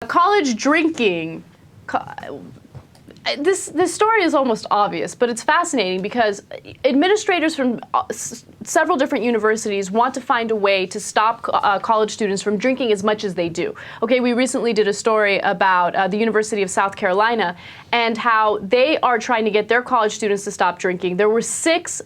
College drinking. This story is almost obvious, but it's fascinating because administrators from several different universities want to find a way to stop college students from drinking as much as they do. Okay, we recently did a story about the University of South Carolina and how they are trying to get their college students to stop drinking. There were six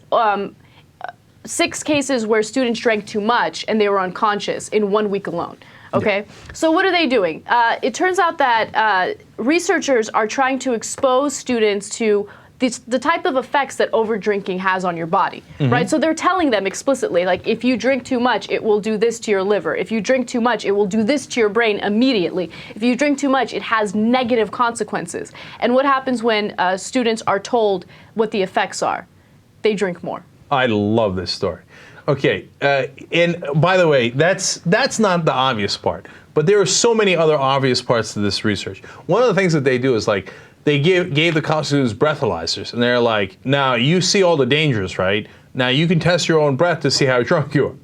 cases where students drank too much and they were unconscious in 1 week alone. Okay, so what are they doing? It turns out that researchers are trying to expose students to the type of effects that overdrinking has on your body, right? So they're telling them explicitly, like, if you drink too much, it will do this to your liver. If you drink too much, it will do this to your brain immediately. If you drink too much, it has negative consequences. And what happens when students are told what the effects are? They drink more. I love this story. Okay, and by the way, that's not the obvious part, but there are so many other obvious parts to this research. One of the things that they do is, like, they gave the college students breathalyzers, and they're like, now you see all the dangers, right? Now you can test your own breath to see how drunk you are.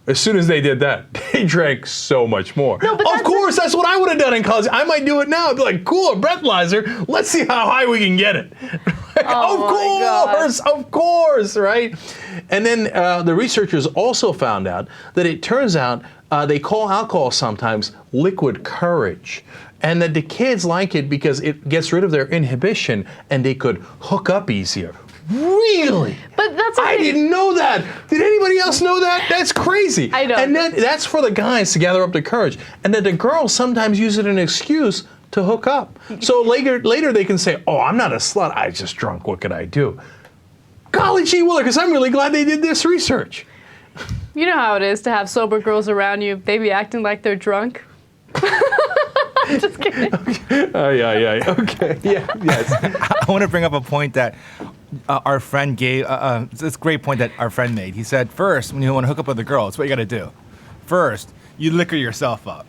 As soon as they did that, they drank so much more. No, but of course, that's what I would have done in college. I might do it now. I'd be like, cool, a breathalyzer. Let's see how high we can get it. Of course, right? And then the researchers also found out that it turns out they call alcohol sometimes liquid courage. And that the kids like it because it gets rid of their inhibition and they could hook up easier. Really? But that's I didn't know that. Did anybody else know that? That's crazy. I know. And that's for the guys to gather up the courage. And then the girls sometimes use it as an excuse to hook up. So later they can say, oh, I'm not a slut. I just drunk. What could I do? Golly gee willikers, I'm really glad they did this research. You know how it is to have sober girls around you. They be acting like they're drunk. Just kidding. Oh, yeah. Okay. Yeah. Yes. I want to bring up a point that our friend gave. This great point that our friend made. He said, first, when you want to hook up with a girl, it's what you got to do. First, you liquor yourself up.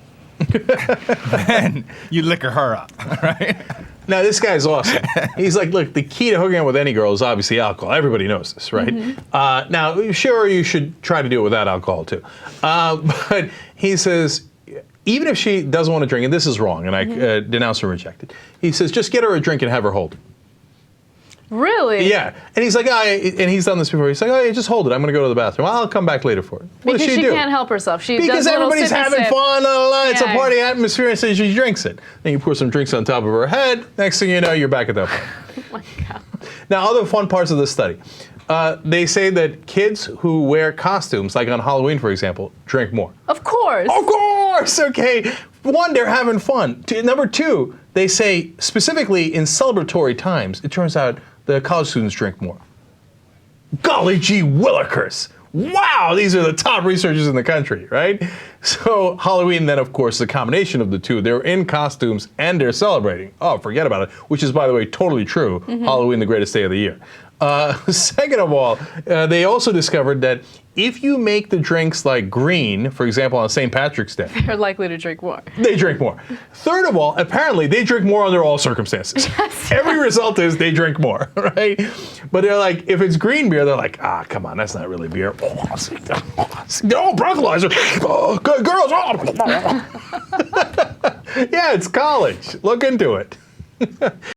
Then you liquor her up. Right? Now, this guy's awesome. He's like, look, the key to hooking up with any girl is obviously alcohol. Everybody knows this, right? Now, sure, you should try to do it without alcohol, too. But he says, even if she doesn't want to drink, and this is wrong, and I denounce and reject it, he says, just get her a drink and have her hold it. Really? Yeah. And he's like, and he's done this before. He's like, oh, yeah, just hold it. I'm going to go to the bathroom. I'll come back later for it. What because does she do? Can't help herself. She because does a everybody's having fun. It's a Yeah. party atmosphere, and so she drinks it. Then you pour some drinks on top of her head. Next thing you know, you're back at that point. Oh my God. Now, other fun parts of this study. They say that kids who wear costumes, like on Halloween, for example, drink more. Of course. Of course, okay. One, they're having fun. Number two, they say specifically in celebratory times, it turns out the college students drink more. Golly gee willikers. Wow, these are the top researchers in the country, right? So Halloween, then, of course, the combination of the two. They're in costumes and they're celebrating. Oh, forget about it, which is, by the way, totally true. Halloween, the greatest day of the year. Second of all, they also discovered that if you make the drinks like green, for example, on St. Patrick's Day, They're likely to drink more. they drink more. Third of all, apparently they drink more under all circumstances. Yes. Every result is they drink more, right? But they're like, if it's green beer, they're like, come on, that's not really beer. Oh, breathalyzer. Oh, girls. Oh. Yeah, it's college. Look into it.